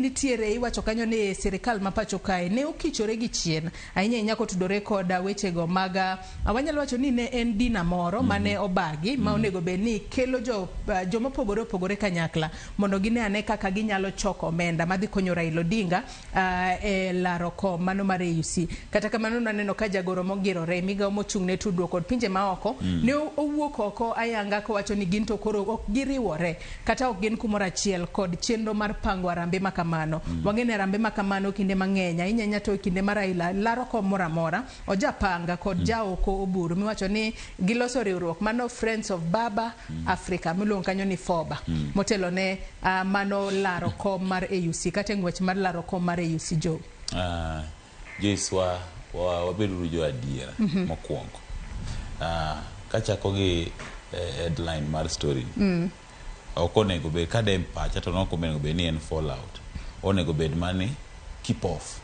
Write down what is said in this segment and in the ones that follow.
nitiere iwacho kanyo ni sirikal ma pacho kae ne okichore gi chien ahinya nyako tudore kod wechego mag wanyalo wacho ni ne en dina moro mane obagi ma onego bed ni kelo joma opogore kanyakla mondo gine ane kaka ginyalo choko omenda madhi konyo Raila Odinga e laro kom mano mar AUC. Kata kamano naneno ka jagoro mogirore migawo mochung' ne tudruok kod pinje maoko ne owuok oko ayanga kowacho ni gin to koro ok giriwore kata ok gin kumoro achiel kod chenro mar pango arambe makamano. Wang'ene arambe makamano kinde mang'eny ahinya to kinde mar Raila laro kom moro amora ojapanga kod jaoko oburu miwacho ni giloso riwruok mano Friends of Baba Africa miluongo kanyo ni FOBA motelo ne mano laro kom mar AUC kata ng'wech mar laro kom mar AUC jo Joiswa wabedo jo adiera mokwongo kachako gi headline mar story ok onego bed ka dem pacha to nok onego bed ni en fallout onego bed mani keep off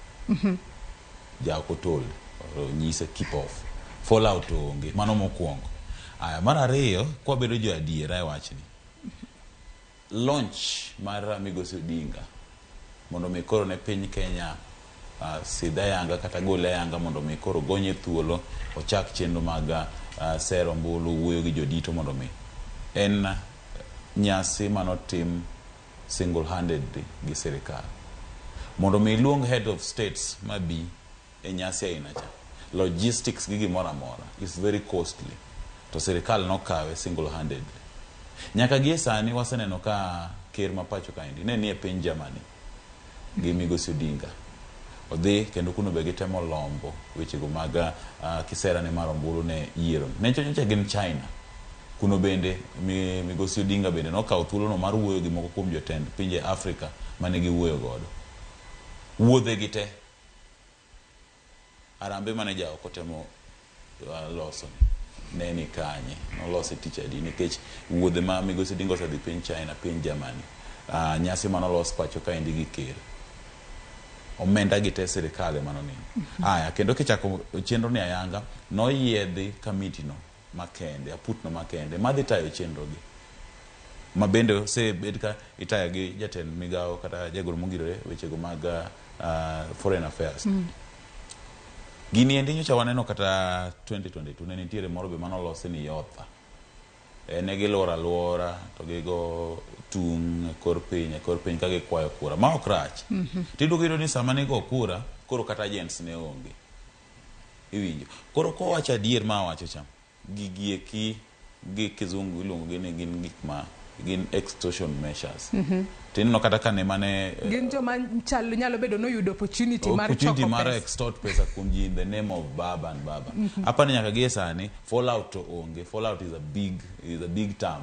jako tol nyise keep off fallout onge mano mokwongo. Mar ariyo kwa bedo jo adiera e wachni launch mar Migosi Odinga mondo mikoro ne piny Kenya sidha yanga kata gole yanga mondo mikoro gonye thuolo ochak chenro mag sero mbulu wuoyo gi jodito mondo mi en nyasi manotim single handed gi sirikal mondo mi luong head of states mabi e nyasi aina cha logistics gi gimoro amora is very costly to sirikal nokawe single handed nyaka gie sani waseneno ka ker mapacho kaendi ne nie piny Germany gi Migosi Odinga odhi kendo kuno be gitemo lombo wechego mag kisera ne mar ombulu ne yiero ne chocha gin China kuno bende Migosi Odinga bende nokawo thuolono mar wuoyo gi moko kuom jotend pinje Afrika mane giwuoyo godo wuodhe gite arambe mane jaoko temo loso ne ni kanye nolose tich adi nikech wuodhe ma Migosi Odinga osedhi piny China piny Germany nyasi manolos pacho kaendi gi ker omenda gite sirikal manoneno kendo kichako chenro ni ayanga noyiedhi kamiti no makende aputno makende madhi tayo chenro gi mabende osebed ka itayo gi jatend migawo kata jagoro mogirore wechego mag foreign affairs gini endi nyocha waneno kata 2022 ne nitiere moro be manolosi ni Yotha ne gilora lora to gigo tung kor piny ka gikwayo kura ma ok rach tidu gido ni sama ne go kura koro kata agents ne onge iwinjo koro ko wacha adier ma wacho cham gigieki gi kizungu iluongo gini gin gik ma gin extortion measures tinno kata kane mane gin to man chalo nyalo bedo no yudo opportunity mar extort pesa kuom ji in the name of baba and baba hapa ni nyaka gie sani fallout to onge. Fallout is a big term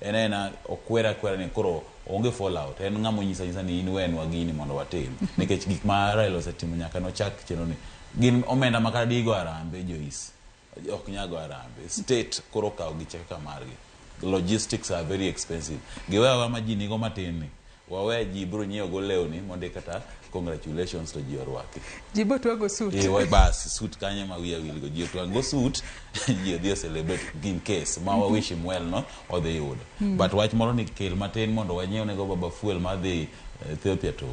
enena okwera ni koro onge fallout en ngamo nyisa ni in wen wagini mondo watim nikech gik ma Raila osetimo nyaka no chak chenro ni gin omenda makara digo arambe Jois ok nyago arambe state koro kawo gicheka margi logistics are very expensive giwewa majini go matini wawe ji bro nyiewo go lewni monde kata congratulations to ji orwaki jibo to go suit wai bas suit kanye ma wiya wil go ji to go suit ji dio celebrate in case ma wa wish him well no or they would but wach moro ni kel matin mondo wanyiew ne go baba fuel madhi Ethiopia to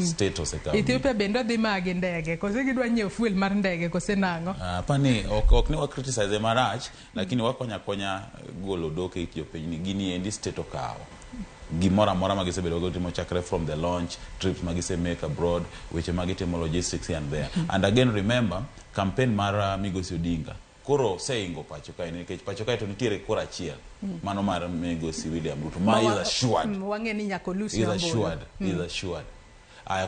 state osekawo Ethiopia bendo dhi magi ndege kose gidwa nyiew fuel mar ndege kose nango pani ok ni wa criticize marach lakini wakonya golo doke Ethiopia ni gini endi state okawo gimora mora magisebedo go timo chakre from the launch trips magise make abroad which magitimo logistics and there and again remember campaign mar Migosi Odinga koro seingo pacho kae nikech pacho kae to nitiere kora achiel mano mar Migosi William Ruto ma is assured wangeni nyako Lucy is assured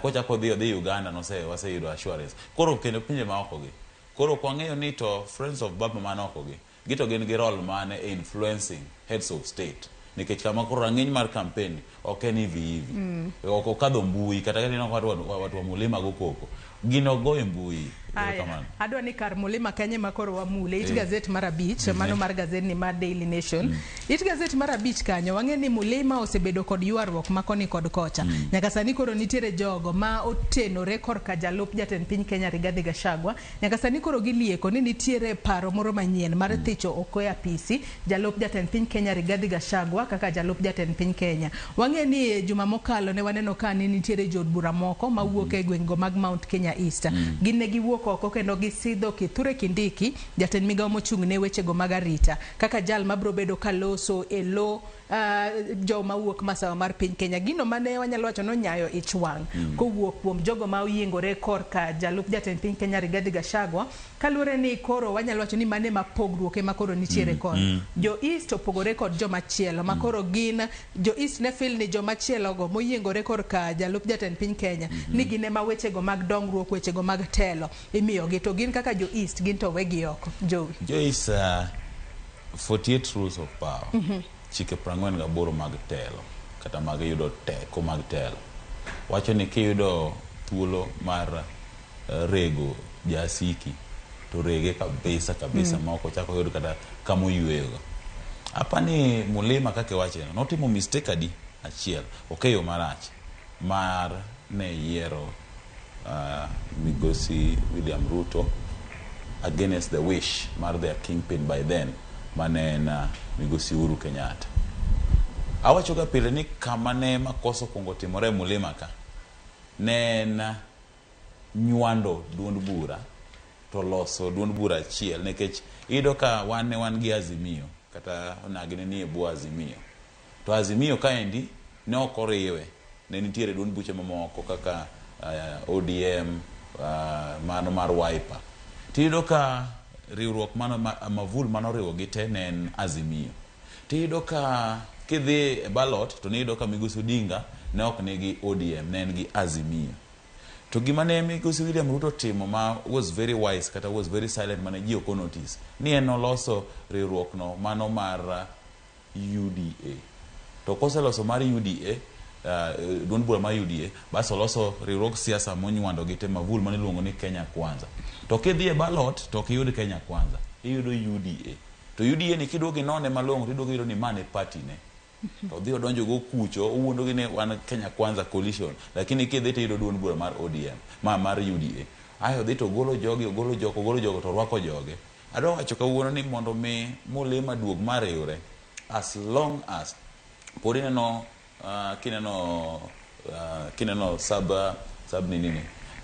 kocha ko dhi Uganda no waseyudo assurance koro kendo pinje ma oko gi koro kwang'eyo ni to Friends of Baba manoko gi gito gin gi role mane influencing heads of state nikech kama koro rang'iny mar campaign ok en hivi ok kadho mbui kata kanino watu wa mulima go koko gino go mbui adwa ni kar mulima kanye makoro wa mule it gazette mar abich mano mar gazette ni mar Daily Nation it gazette mar abich kanyo wang'e ni mulima osebedo kod yuarruok makoni kod kocha nyaka sani koro nitiere jogo ma otenore korka jalup jatend piny Kenya Rigathi Gachagua nyaka sani koro gilieko ni nitiere paro moro manyien mar thicho okoya PC jalup jatend piny Kenya Rigathi Gachagua kaka jalup jatend piny Kenya wang'e wang'e ni juma mokalo ne waneno ka ni nitiere jod bura moko mawuok e gweng'go mag Mount Kenya East. Gin ne giwuok oko kendo gisidho Kithure Kindiki, jatend migawo mochung' ne wechego mag arita, kaka jal mabro bedo kaloso e lo jo mawuok masawa mar piny Kenya. Gino mane wanyalo wacho no nyayo ich wang' kowuok kuom jogo ma oyiengore korka jalup jatend piny Kenya Rigathi Gachagua, kaluwore ni koro wanyalo wacho ni mane mapogruok ema koro nitiere kod jo East opogore kod joma chielo ma koro gin jo East ne feel ni joma chielo go moyiengore korka jalup jatend piny Kenya ni gin ema wechego mag dongruok, wechego mag telo imiyogi, to gin kaka jo East gin to wegi oko. Jo East 48 rules of power, chike 48 mag telo kata mag yudo teko mag telo wacho ni kiyudo thuolo mar rego jasiki to rege kabisa moko chako yudo kata kamo yuego. Apani Mulima kake wache notimo mistake adi achiel okeyo marach mar ne yiero Migosi William Ruto against the wish mar their kingpin by then manena Migosi Uhuru Kenyatta. Awacho ga pile ni kama ne makoso kongo timore Mulima ka nena nyuando duond bura to loso duond bura achiel, nekech ido ka wan gi Azimio kata onagine ni ebu Azimio, to Azimio kaendi ne okoriwe, ne nitiere duond buche mamoko kaka ODM, mano mar Wiper, tido ka riwruok mano mavul mano riwo gite nen Azimio, tido ka kidhi ballot to nido ka Migosi Odinga ne ok negi ODM, nen gi Azimio. To gima ne Migosi William Ruto timo ma was very wise kata was very silent mane ji ok notice ni en oloso riwruok no mano mar UDA. To koseloso mar UDA, duond bura mar UDA, bas oloso riwruok siasa monywando gite mavul mane luongo ni Kenya Kwanza. To kidhi e ballot to kiyud Kenya Kwanza, iyudo UDA. To UDA ni kiduogi none malongo tiduogi yudo ni mane party ne. To dhi odonjo go kucho uwuondo gi ne wan Kenya Kwanza coalition, lakini kidhi to yudo duond bura mar ODM mar UDA. Ayo dhi to golo jogo to rwako joge. Adwa wacho kawuono ni mondo mi Mulima duog mariwre, as long as pod ineno kineno sub nini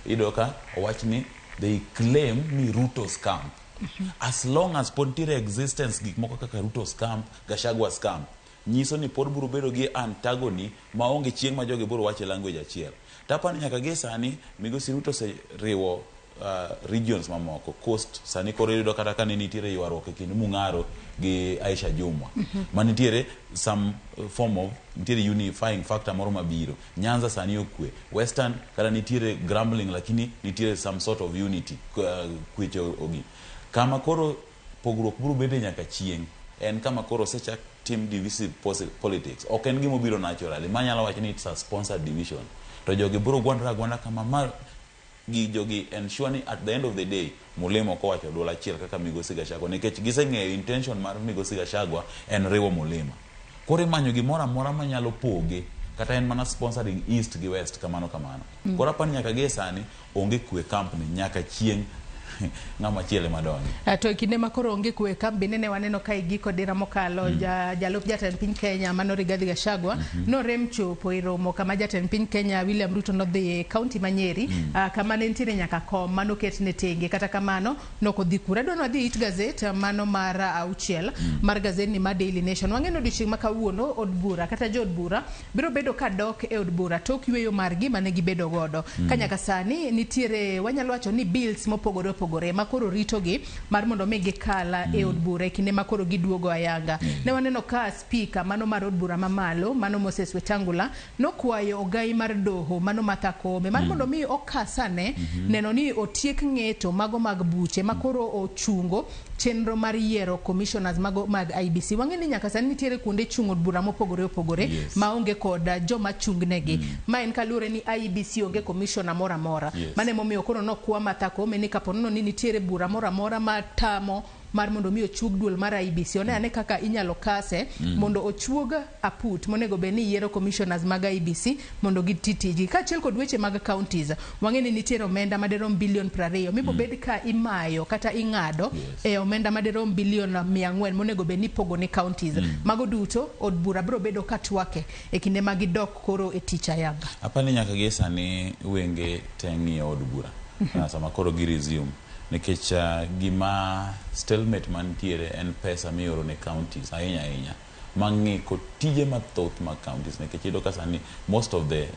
idoka owach ni they claim ni Ruto's camp. As long as pod tire existence gik moko kaka Ruto's camp, Gachagua's camp, nyiso ni pod buru bedo gi antagony maonge chieng' ma joge buru wache language achiel. Tapani nyaka gi sani Migosi Ruto se riwo regions mamoko, coast sani koro yudo kata ka nitiere ywaruok e kind Mung'aro gi Aisha Jumwa, manitiere some form of nitiere unifying factor moro mabiro. Nyanza sani okwe, Western kata nitiere grumbling lakini nitiere some sort of unity kwecho ogi. Kama koro pogruok buru bende nyaka chieng' en kama koro sechak team divisive politics. Ok en gimo biro naturally, manyalo wacho ni it's a sponsored division. To jogi buru gwanda kama mar gi jogi ensure ni at the end of the day Mulima ko wacho dola chiel kaka Migosi Gachagua, nikech giseng'eyo intention mar Migosi Gachagua en riwo Mulima. Koro imanyo gimoro amora manyalo poge kata en mana sponsoring East gi West kamano. Koro apani nyaka gi sani onge kwe company nyaka chieng' ngama chiele madongi. To kinde makoro onge kwe kambi nene waneno ka igiko dira mokalo jalup jatend piny Kenya mano Rigathi Gachagua no rem chopo e romo kama jatend piny Kenya William Ruto no dhi county Manyeri kama ne nitiere nyaka kom mano ket ne tenge, kata kamano nokodhi kura. Dono adhi it gazette mano mar auchiel mar gazette ni ma Daily Nation. Wang'eno dichieng' makawuono od bura kata jod bura biro bedo kadok e od bura tok yweyo margi mane gibedo godo. Kanyaka sani nitiere wanyalo wacho ni bills mopogore makoro ritogi mar mondo mi gikala e od bura e kinde makoro giduogo ayanga. Ne waneno ka speaker mano mar od bura mamalo mano Moses Wetangula nokwayo ogai mar doho mano Martha Koome mar mondo mi okasane neno ni otiek ng'eto mago mag buche makoro ochungo chenro mar yiero commissioners mago mag IBC. Wang'eni nyaka sani nitiere kuonde chung od bura mopogore maonge kod joma chungnegi. Ma en kalure ni IBC onge commissioner mora mane momiyo koro nokwa Martha Koome ni kapono ni nitiere bura mora matamo mar mondo mi ochug duol mar IBC. One ane kaka inyalo kase mondo ochuog aput monego beni yiero commissioners mag IBC mondo gititiji. Kaachiel kod weche mag counties, wang'eni nitiere omenda maderom bilion 20 mibo bed ka imayo kata ing'ado e omenda maderom bilion 400 monego beni pogo ne counties. Mago duto od bura bro bedo katwake e kinde magidok koro e tich ayanga. Apani nyaka gi sani wenge tengi od bura. Sama koro gi resume nikech gima stalemate mantiere en pesa mioro ne counties ahinya mangi ko tije mathoth mag counties nikech ido ka sani most of the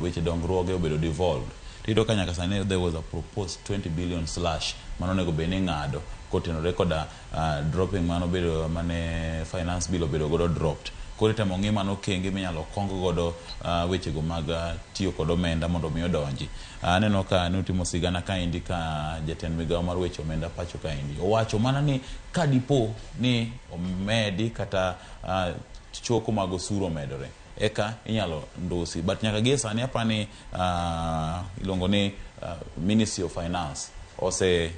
weche dongruoge obedo devolved. Ido ka nyaka sani there was a proposed 20 billion slash manonego beni ng'ado kotenore koda dropping manobedo mane finance bill obedo godo dropped. Koro temo ng'i mano kenge minyalo kong godo wechego mag tiyo kod omenda mondo mi odonji. Aneno ka nutimo sigana kaendi ka jatend migawo mar weche omenda pacho kaendi owacho mana ni kadipo ni omedi kata choko mag osuru omedore eka inyalo ndusi, but nyaka gi sani apani ilongo ni Ministry of Finance ose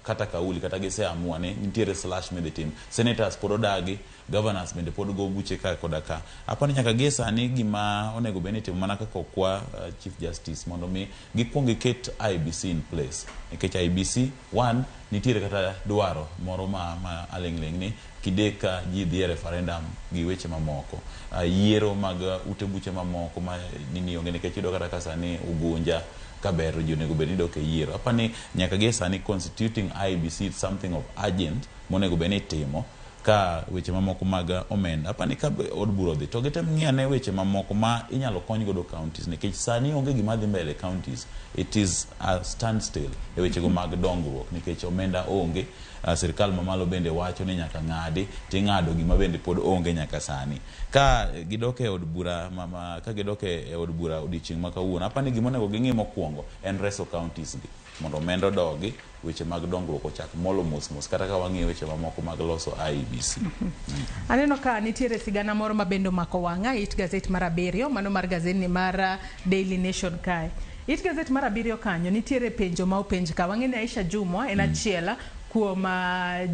kata kauli kata gise amua ni nitiere slash medhi tim. Senators pod odagi, governors bende pod go buche ka kodaka. Apani nyaka gi sani gima onego beni timo mana kaka okwa Chief Justice mondo mi gikwong giket IBC in place. Nikech IBC one nitiere kata dwaro moro ma aling'ling ni kideka ji dhi referendum gi weche mamoko. Yiero mag ute buche mamoko ma nini onge nikech ido kata kasani Ugunja kabero ji onego beni dok e yiero. Apani nyaka gi sani constituting IBC something of urgent monego beni timo ka weche mamoko mag omenda. Apani ka od bura dhi to gitem ng'iane weche mamoko ma inyalo kony godo counties nikech sani onge gima dhi mbele counties. It is a standstill e weche go mag dongruok nikech omenda onge. Sirikal mamalo bende wacho ni nyaka ng'adi ting'ado gima bende pod onge nyaka sani. Ka gidoke od bura ka gidoke e od bura odiochieng' ma kawuono, apani gima onego ging'i mokwongo en reso counties gi mondo omenda odogi, weche mag dongruok ochak molo mos kata ka wang'iyo weche mamoko mag loso IBC. Aneno ka nitiere sigana moro mabendo mako wang'a it gazet mar 7 mano mar gazet mar Daily Nation kae. It gazet mar 7 kanyo nitiere penjo ma openj ka wang'eni Aisha Jumwa en achiela kuom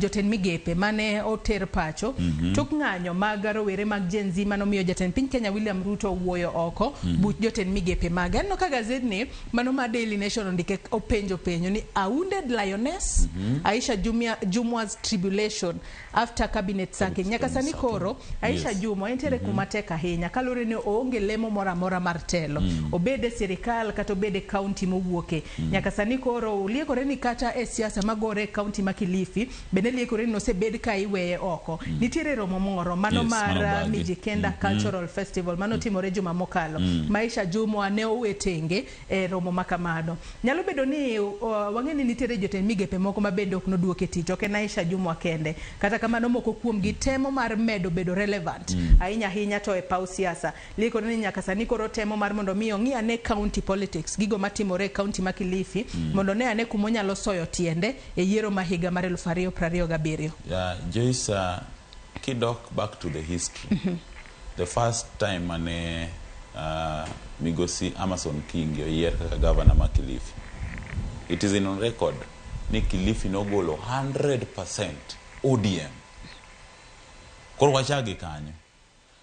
jotend migepe mane oter pacho tok ng'anyo mag rowere mag Gen Z manomiyo jatend piny Kenya William Ruto wuoyo oko buch jotend migepe mag. Aneno ka gazet ni mano ma Daily Nation ondike openjo ni a wounded lioness Aisha Jumwa's tribulation after cabinet sacking. Nyaka sani koro Aisha Jumwa entere kuma tek ahinya kalore ni oonge lemo mora mora mar telo obede sirikal kata obede county mowuoke. Nyaka sani koro uliekore ni kata e siasa magore county Kilifi bende liekore no se bed ka iweye oko. Nitiere romo moro mano mar Mijikenda Cultural Festival mano timore juma mokalo. Aisha Jumwa ne owetenge e romo makamano. Nyalo bedo ni wang'eni nitiere jotend migepe moko ma bende ok noduoke tich, ok en Aisha Jumwa kende. Kata kamano moko kuom gi temo mar medo bedo relevant ahinya to e paw siasa. Liekore ni nyaka sani koro temo mar mondo mi ong'i ane county politics gigo matimore e county ma Kilifi mondo ne ane kuma onyalo soyo tiende e yiero ma higa mar 2027. Joyce, kidok back to the history. The first time mane Migosi Amason Kingi oyier kaka governor ma Kilifi, it is in on record ni Kilifi nogolo 100% ODM. Koro wachagi kanyo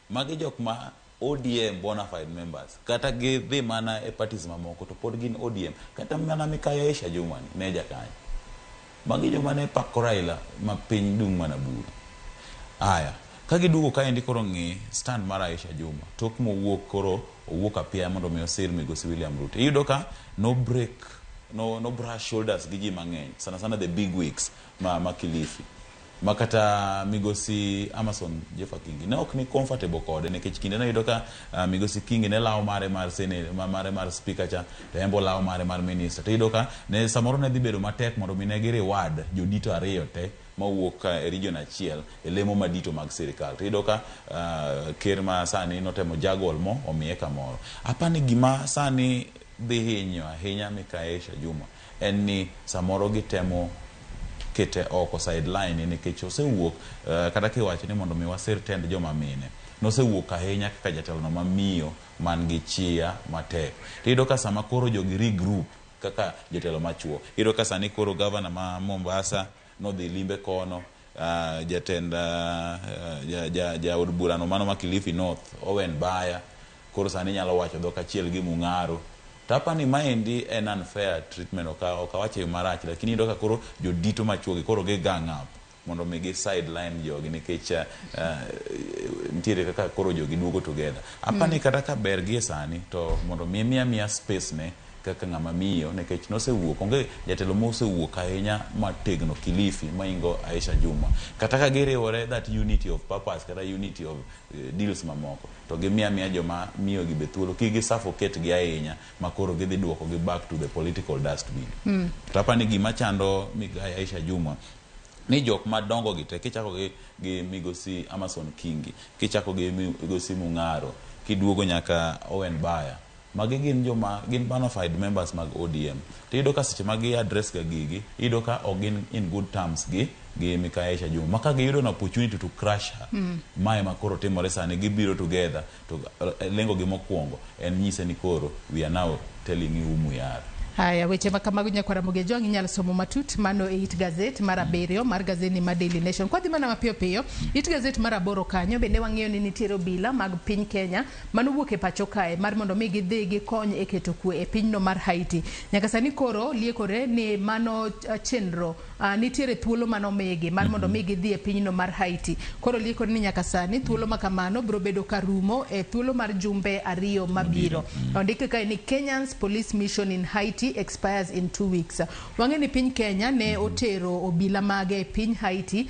magi jok ma ODM bona fide members kata gidhi mana e parties mamoko to pod gin ODM kata mana Mikayo Aisha Jumwa ne jakanyo magi joma ne pako Raila ma piny dung' mana buru. Aya ka gidugo kaendi koro ng'i stand mar Aisha Jumwa tok mowuok koro owuok apia mondo mi osir Migosi William Ruto. Iyudo ka no brush shoulders gi ji mang'eny sana the big wigs ma Kilifi makata Migosi Amason Jeffa Kingi ne ok ni comfortable kode nikech kinde na iyudo ka Migosi Kingi ne lawo mare mar senate mare mar speaker cha to embo lawo mare mar minister. To iyudo ka ne samoro ne dhi bedo matek mondo mi ne gi reward jodito ariyo te mawuok e region achiel e lemo madito mag sirikal. To iyudo ka ker ma sani notemo jagol mo omiye kamoro. Apani gima sani dhi hinyo ahinya Mikayo Aisha Jumwa en ni samoro gitemo kete oko sideline nikech osewuok kata kiwacho ni mondo mi wasir tend joma mine nosewuok ahinya kaka jatelo no mamiyo man gi chia matek. Iyudo ka sama koro jogi regroup kaka jatelo machuo, iyudo ka sani koro governor ma Mombasa nodhi limbe kono. Jatend od burano mano ma Kilifi North Owen Baya koro sani nyalo wacho dhok achiel gi Mung'aro. Tapani maendi en unfair treatment, okawache marach, lakini iyudo ka koro jodito machuogi koro gi gang up mondo mi gi sideline jogi nikech nitiere kaka koro jogi duogo together. Apani kata ka ber gi sani to mondo mi miya space ne kaka ng'ama miyo nikech nosewuok onge jatelo mosewuok ahinya mategno Kilifi maingo Aisha Juma kata ka giriwore that unity of purpose kata unity of deals mamoko to gimiya joma miyo gi bethuolo kigi suffocate gi ahinya makoro gidhi duoko gi back to the political dustbin. Tapani gima chando Aisha Juma ni jok madongo gi te kichako gi migosi Amason Kingi, kichako gi migosi Mung'aro, kiduogo nyaka Owen Baya, magi gin bona fide members mag ODM. Tiyudo ka seche magi address ga gigi, iyudo ka ogin in good terms gi Aisha Juma. Maka giyudo an opportunity to crush her. Mae makoro timore sani gibiro together to lengo gi mokwongo en nyise ni koro we are now telling you umuyar. Haya, weche makamago nyakwara Mugenjong inyalo somo matut mano e It Gazette mar abiriyo mar gazeti ma Daily Nation. Kwa dhimana mapiyo piyo, It Gazette mar aboro kanyo bende wang'eyo ni nitiere obila mag piny Kenya manowuok e pacho kae mar mondo mi gidhi gikony e keto kwe e pinyno mar Haiti. Nyaka sani koro liekore ni mano chenro nitiere thuolo mano migi mar mondo mi gidhi e pinyno mar Haiti. Koro liekore ni nyaka sani thuolo makamano bro bedo karumo e thuolo mar jumbe ariyo mabiro. Ondike kae ni Kenya's police mission in Haiti expires in 2 weeks. Wang'e ni piny Kenya ne otero obila mage e piny Haiti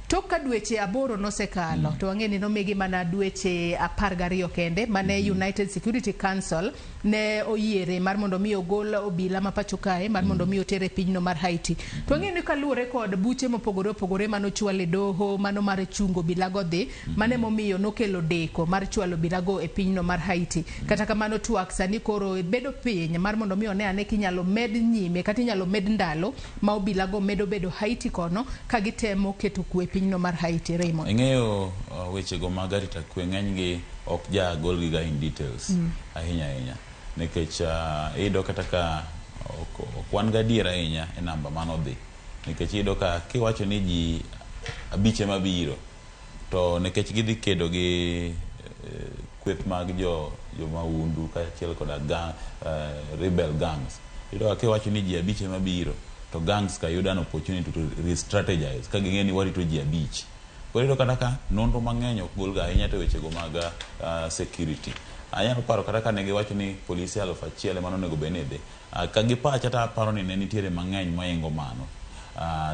tok ka dweche 8 nosekalo. To wang'e ni nomigi mana dweche 12 kende mane United Security Council ne oyiere mar mondo mi ogol obila ma pacho kae mar mondo mi otere pinyno mar Haiti. To wang'e ni kaluwore kod buche mopogore mano chwale doho mano mar chungo bilago dhi mane momiyo nokelo deko mar chwalo bilago e pinyno mar Haiti. Kata kamano twak sani koro bedo piny mar mondo mi one ane kinyalo med nyime kata inyalo med ndalo ma obilago medo bedo Haiti kono ka gitemo keto kwe pinyno mar Haiti. Raymond, ing'eyo weche go mag arita kwe ng'eny gi ok ja gol gi ga in details ahinya nikech iyudo kata ka kwan gadiera ahinya e namba manodhi nikech iyudo ka kiwacho ni ji abiche mabiro to nikech gidhi kedo gi kweth mag jo maundu kaachiel koda rebel gangs. Iyudo ka kiwacho ni ji abiche mabiro to gangs ka yudo an opportunity to re-strategize ka ging'e ni warito ji abich. Koro iyudo kata ka nonro mang'eny ok gol ga ahinya to weche go mag security. Anyalo paro kata ka ne giwacho ni polisi 1,000 mano nego benede ka gipacha ta paro ni ne nitiere mang'eny moingo mano.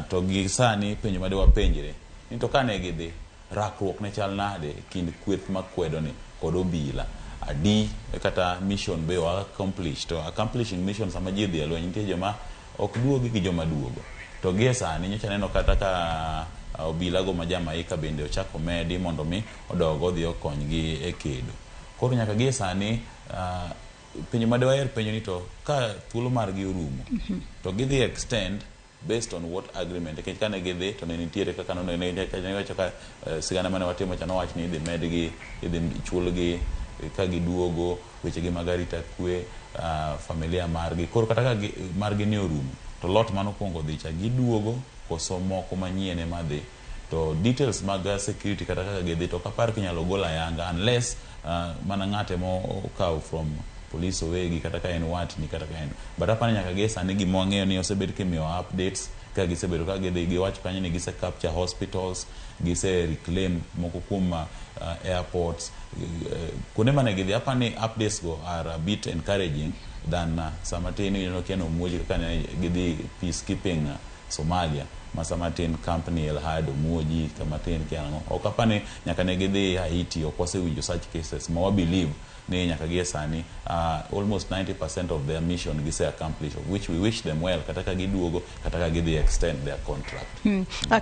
To gi sani penjo made wapenjre ni to ka ne gidhi rakruok ne chal nade kind kweth makwedo ni kod obila adi kata mission be wa accomplish to accomplishing mission sama ji dhi alweny nitie joma ok duogi gi joma duogo. To gi sani nyocha neno kata ka obila go ma Jamaika bende ochako medi mondo mi odogo dhi okony gi e kedo. Koro nyaka gi sani penjo made waer penjo ni to ka thuolo mar gi orumo to gidhi extend based on what agreement ke kane gidhi to ne nitiere kaka no ne wacho ka sigana mane watimo chano wach ni idhi medgi idhi chulgi ka giduogo weche gi magarita kwe familia margi. Koro kata ka margi ni orumo to lot mano kuongo dhi cha giduogo koso moko manyien madhi to details mag security kata kaka gidhi to kapar kinyalo gola yanga unless mana ng'ate mo kaw from police owegi kata ka en watni kata ka en but apani nyaka gi sani gimo ang'eyo ni osebed kimiyo updates ka gisebedo ka gidhi giwacho kanyo ni gise capture hospitals gise reclaim moko kuom airports kuonde mane gidhi. Apani updates go are a bit encouraging than samatin kiano muoji kaka ne gidhi peacekeeping Somalia masamatin company El Hado muoji kamatin kiano ok apani nyaka ne gidhi Haiti ok wasewinjo such cases ma believe ni nyaka gi sani almost 90% of their mission gise accomplish of which we wish them well kata ka giduogo kata ka gidhi extend their contract.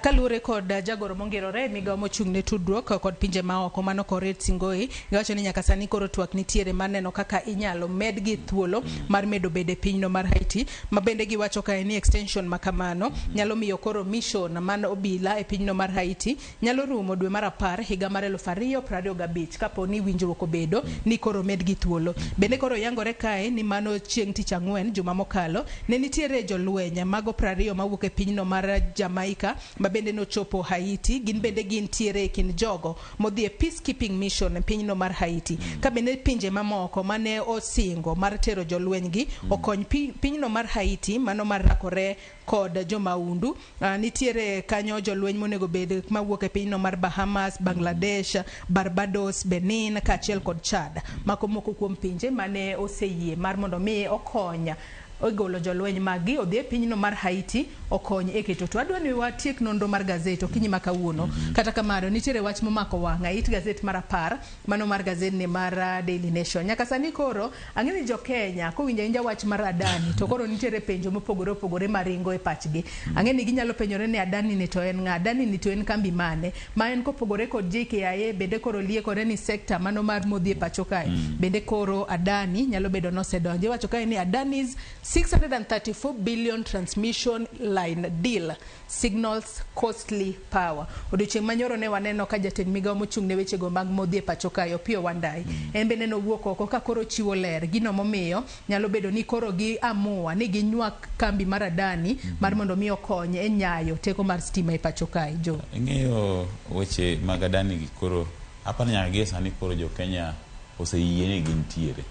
Kalure kod jagoro mongirore migawo mochung' ne tudruok kod pinje maoko mano Koret Singoi giwacho ni nyaka sani koro twak nitiere maneno kaka inyalo med gi thuolo mar medo bede pinyno mar Haiti ma bende giwacho ka ni extension makamano nyalo miyo koro mission man obila e pinyno mar Haiti nyalo rumo dwe mar 10 higa mar 2025 kapo ni winjruok obedo ni koro med gi thuolo. Bende koro yangore kae ni mano chieng' tich ang'wen juma mokalo ne nitiere jolweny mago 20 mawuok e pinyno mar Jamaica ma bende nochopo Haiti. Gin bende gintiere kin jogo modhi e peacekeeping mission e pinyno mar Haiti. Ka bende pinje mamoko mane osingo mar tero jolweny gi okony pinyno mar Haiti mano mar rakore kod jomaundu. Nitiere kanyo jolweny monego bed mawuok e pinyno mar Bahamas, Bangladesh, Barbados, Benin kaachiel kod Chad. Mako moko kuom pinje mane oseyie mar mondo mi okonya ogolo jolweny magi odhi e pinyno mar Haiti okony e keto. To adwa ni watiek nonro mar gazet okinyi ma kawuono. Kata kamano nitiere wach momako wang'a it gazet mar 10 mano mar gazet ni mar Daily Nation. Nyaka sani koro ang'eni jo Kenya kowinjo inja wach mar Adani to koro nitiere penjo mopogore opogore maringo e pachgi. Ang'eni ginyalo penjore ni Adani ni to en ng'a, Adani ni to en kambi mane ma en kopogore kod JKIA bende koro liekore ni sekta mano mar modhi e pacho kae bende koro Adani nyalo bedo nosedonje. Wacho kae ni Adani's 634 billion transmission line deal signals costly power. Odiochieng' manyoro ne waneno ka jatend migao mochung' ne weche go mag modhi e pacho kae Opiyo Wandayi en bende nowuok oko ka koro chiwo ler gino momiyo nyalo bedo ni koro gi amua ni ginywak kambi mar Adani mar mondo mi okony e nyayo teko mar stima e pacho kae. Jo ng'eyo weche mag Adani gi koro apani nyaka gi sani koro jo Kenya oseyie ni gintiere.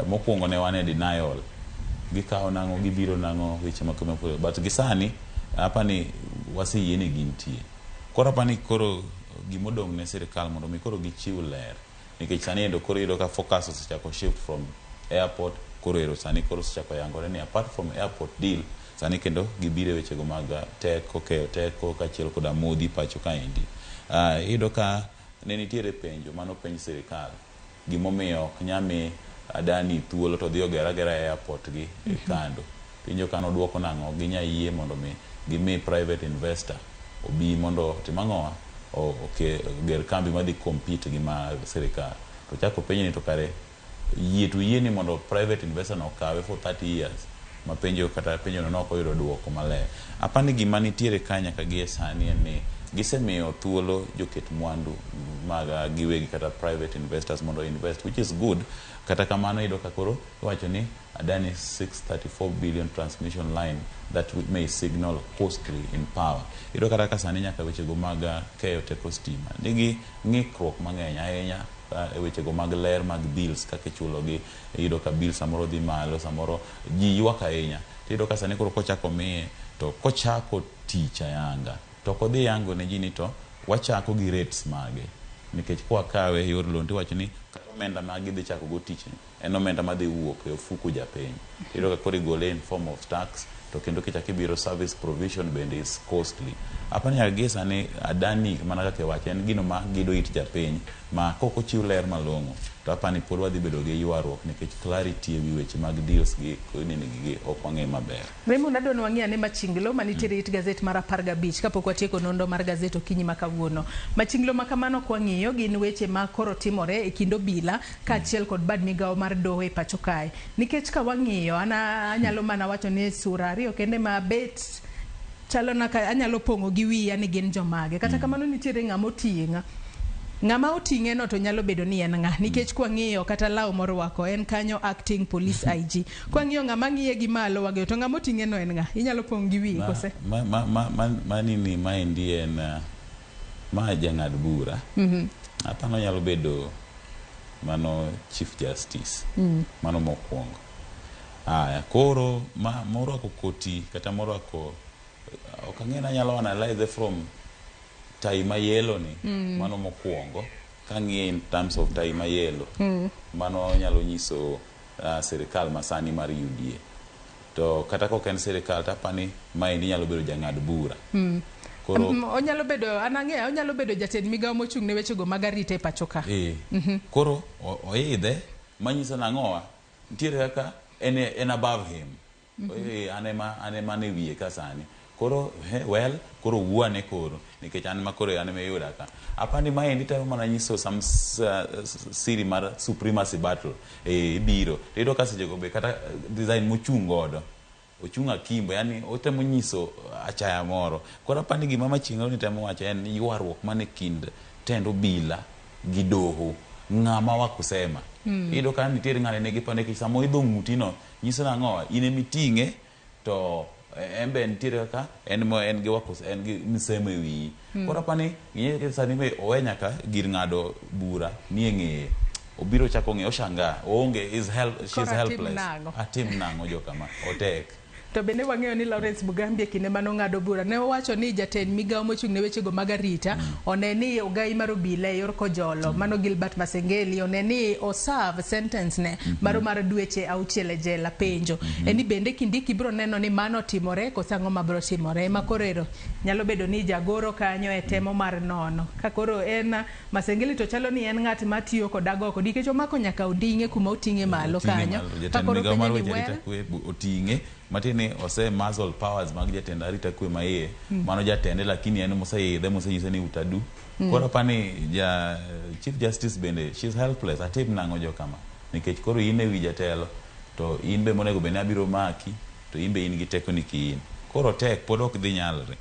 Mokwongo ne wan e denial gikawo nango gibiro nango weche makome but gisani apani waseyie ni gintie. Koro apani koro gimodong' ne sirikal mondo mi koro gichiw ler nikech sani endo koro iyudo ka focus osechako shift from airport koro ero sani koro osechako yangore ni apart from airport deal sani kendo gibire weche go mag teko kaachiel koda modhi pacho kaendi. Iyudo ka ne nitiere penjo mano penj sirikal gimomiyo ok nyame Adani thuolo to dhi ogera airport gi kando. Pinjo kano duoko nango ginya yie mondo mi gimi private investor obi mondo timang'oa ger kambi madhi compete gi ma sirikal. To chako penjo ni to kare yie ni mondo private investor no kawe for 30 years ma penjo kata penjo no ok oyudo duoko maler. Apani gima nitiere kanya ka gie sani en ni gisemiyo thuolo joket mwandu mag giwegi kata private investors mondo invest, which is good. Kata kamano iyudo ka koro wacho ni Adani 634 billion transmission line that may signal costly in power. Iyudo kata ka sani nyaka weche go mag keyo teko stima nigi ng'ikruok mang'eny ahinya e weche go mag ler mag bills kaka chulo gi. Iyudo ka bill samoro dhi malo samoro ji ywak ahinya. Iyudo ka sani koro kochako miye to kochako tich ayanga to kodhi yango ne ji ni to wachako gi rates mage nikech kwa kawe yor loan tiwacho ni omenda magi dhi chako go tich en omenda madhi wuok e ofuku japiny. Iyudo ka koro igole in form of tax to kendo kichako ibiro service provision bende is costly. Apani agesa ni Adani mana kaka wacho en gino ma gido it japiny ma koko chiw ler malong'o to apani pod wadhi bedo gi ywaruok nikech clarity e weche mag deals gi gi ok wang'e maber. Raymond adon wang'ia ne machinglo manitiere it gazet mar 15 kapok watieko nonro mar gazet okinyi ma kawuono. Machinglo ma kamano kwa ng'iyo gin weche ma koro timore e kindo bila kaachiel kod bad migao mar doho e pacho kae. Nikech ka wang'iyo anyalo mana wacho ni sura ariyo kende ma bet chalo naka anyalo pongo gi wiya ni gin jomage. Kata kamano nitiere ng'ama oting'e no to nyalo bedo ni en ng'a nikech kwa ng'iyo kata law moro wako en kanyo acting police IG. Kwa ng'iyo ng'ama ng'iye gi malo wage to ng'ama oting'e no en ng'a inyalo pong gi wiyi kose manini ma endi en ma jang'ad bura. Apano nyalo bedo mano chief justice mano mokwongo. Koro moro ako koti kata moro ako ok ang'ena nyalo analyze from tai mayelo ni mano mokwongo kang'iye in terms of tai mayelo mano nyalo nyiso sirikal masani mar UDA to kata kok en sirikal tapani maendi nyalo bedo jang'ad bura. Koro onyalo bedo onyalo bedo jatend migao mochung' ne weche go mag arita e pacho ka. Koro oidhe manyiso nang'owa nitiere kaka en above him. Anema ne wiye ka sani koro koro wuane koro nikech an makoro an me yuda ka apani maendi temo mana nyiso some siri mar supremacy battle ibiro iyudo ka seche go be kata design mochung' godo ochung' akimbo yani otemo nyiso achaya moro. Koro apani gima maching'o ni temo wacho en ywaruok mane kind tendo bila gi doho ng'ama wakusema iyudo ka nitiere ng'ane nigi pande kich samo idho ng'utino nyiso nang'o in emiting'e to embe nitiere kaka en gi misemo e wiyi koro apani sani be owe nyaka gir ng'ado bura nie ng'eye obiro chako ng'e oshanga oonge she's helpless atim nang'o jokama otek to bende wang'eyo ni Lawrence Mugambi kinde mano ng'ado bura ne owacho ni jatend migawo mochung' ne wechego mag arita one ni ogai mar obila e yor kojolo mano Gilbert Masengeli one ni oserve sentence ne maro mar dweche 6 e jela penjo eni bende Kindiki biro neno ni mano timore kosang'o mabiro timore makorero nyalo bedo ni jagoro kanyo e temo mar nono ka koro en Masengeli to chalo ni en ng'at matiyo kod agoko nikech omako nyaka onding'e kuma oting'e malo kanyo ka koro penjo ni oting'e matini ose muzzle powers mag jatend arita kwe maiye mano jatende lakini en moseidhe mosenyise ni utadu koro pani Chief Justice bende she's helpless atim nang'o jokama nikech koro in ewi jatelo to in be monego bende abiro maki to in be in gi teko ni kiin koro tek pod ok dhi nyalre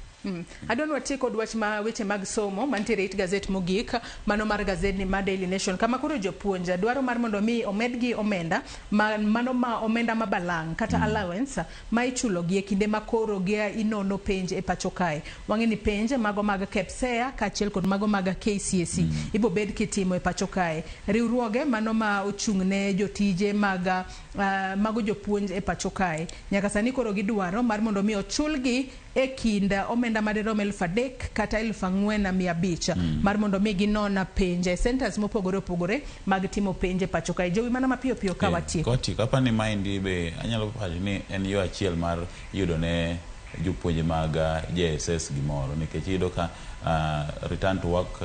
adwa wati kod wach ma weche mag somo mantiere it gazet mogik mano mar gazet ni ma Daily Nation kama koro jopuonja dwaro mar mondo mi omedgi omenda mano ma omenda mabalang kata allowance ma ichulo gi e kinde ma koro gi inono penj e pacho kae wang'e ni penj mago mag KPSEA kaachiel kod mago mag KCSE ibo bed kitimo e pacho kae riwruoge mano ma ochung'ne jotije mago jopuonj e pacho kae nyaka sani koro gidwaro mar mondo mi ochulgi e kinda omenda madirom 3,000 kata 4,500 mar mondo mi ginona penje centers mopogore opogore mag timo penje pacho kae jowi mana mapiyo piyo ka watieko koti kapani mind be anyalo pacho ni en yo achiel mar yudo ne jopuonje mag JSS gimoro nikech yudo ka return to work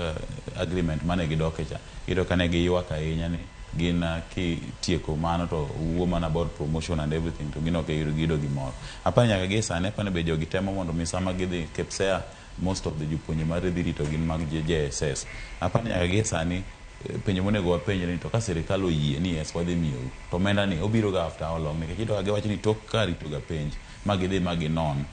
agreement mane gidokecha yudo ka ne giywak ahinya ni gin kitieko mano to woman about promotion and everything to gino ke gido gimoro apa nyaka gi sane apa ne be jogi temo mondo misama gidhi KPSEA most of the jopuonje mar dhiri to gin mag JSS apa nyaka gi sani penjo monego wapenje ni to ka sirikal oyie ni yes wadhi miyo to omenda ni obiro ga after how long nikech ito ga wacho ni tok kari to ga penj magidhi maginon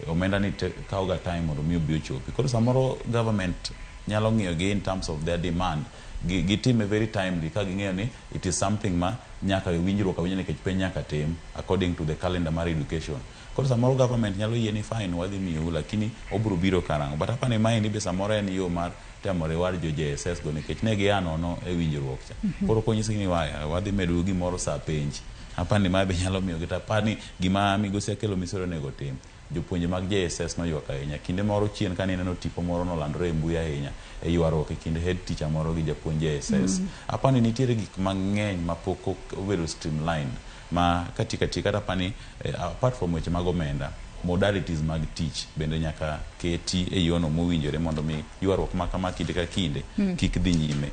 omenda ni kawo ga time mondo mi obi ochopi koro samoro government nyalo ng'iyo gi in terms of their demand gitime very timely ka ging'eyo ni it is something ma nyaka winjruok awinjo nikech penj nyaka tim according to the calendar mar education koro samoro government nyalo yie ni fine wadhi miyo lakini obiro biro karang'o but apani maini be samoro en yo mar temo reward jo JSS go nikech ne gia nono e winjruok cha koro konyisi ni wadhi medo gimoro sa penj apani ma be nyalo miyo gita pani gima migosi akelo misoro nego tim jopuonje mag JSS noywak ahinya kinde moro chien kane neno tipo moro nolandore e mbui ahinya e ywaruok e kinde head teacher moro gi japuonj JSS apani nitiere gik mang'eny mapok obedo streamlined ma kata pani apart from weche mag omenda modalities mag tich bende nyaka keti e yono mowinjore mondo mi ywaruok makama kinde ka kinde kik dhi nyime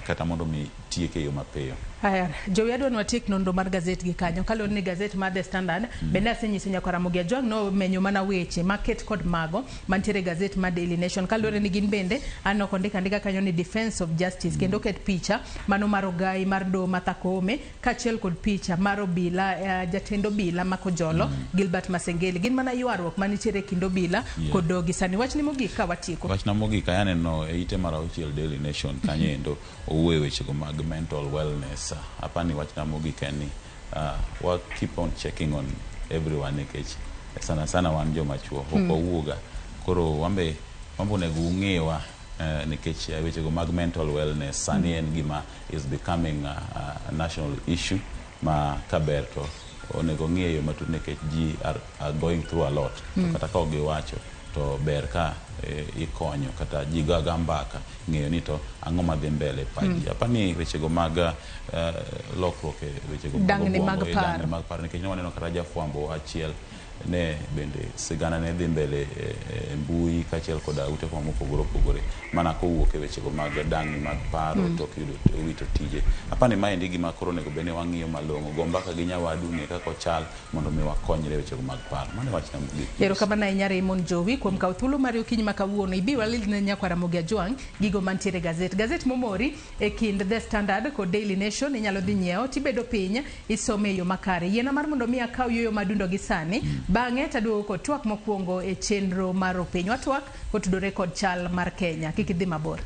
kata mondo mi tieke yo mapiyo haya jowi adwa watiek nonro mar gazet gi kanyo kalon ni gazet mar The Standard bende asenyiso nyakora Mugia Jwang no menyo mana weche maket kod mago mantiere gazet mar Daily Nation kalore ni gin bende anoko ndika kanyo ni defense of justice kendo ket picha mano mar ogai mar do Martha Koome kaachiel kod picha mar obila jatendo obila makojolo Gilbert Masengeli gin mana ywaruok manitiere kindo obila kod dogi sani wach ni mogik ka watieko wach na mogik aneno e ite mar auchiel Daily Nation kanyendo owuoyo weche go mag mental wellness apani wach na mogik en ni we keep on checking on everyone nikech sana wan joma chuo ok owuoga koro wambe nego ung'ewa nikech weche go mag mental wellness sani en gima is becoming a national issue ma kaber to onego ng'eyo matut nikech ji are going through a lot to kata ka giwacho to ber ka ikonyo kata ji gaga mbaka ng'eyo ni to ang'o madhi mbele paji apani weche go mag lokruok weche go mag paro nikech waneno kata jafwambo achiel ne bende sigana ne dhi mbele mbui kaachiel kod ute kwa mopogore opogore mana kowuok e weche go mag dang'ni mag paro to yudo wito tije apani maendi gima koro nego bende wang'iyo malong'o go mbaka gi nyawadu ng'e kaka ochal mondo mi wakonyre weche go mag paro mane wachna mogik erokamano ahinya Raymond Jowi kuom kawo thuolo mar okinyi ma kawuono ibi walil ne nyakwara Mugia Jwang gigo mantiere gazet momori e kind The Standard kod Daily Nation inyalo dhi nyiewo tibedo piny isome e yo makare yiena mar mondo mi akaw yoyo madundo gi sani bang'e taduogo kod twak mokwongo e chenro mar opiny watwak kotudore kod chal mar Kenya kik idhi mabor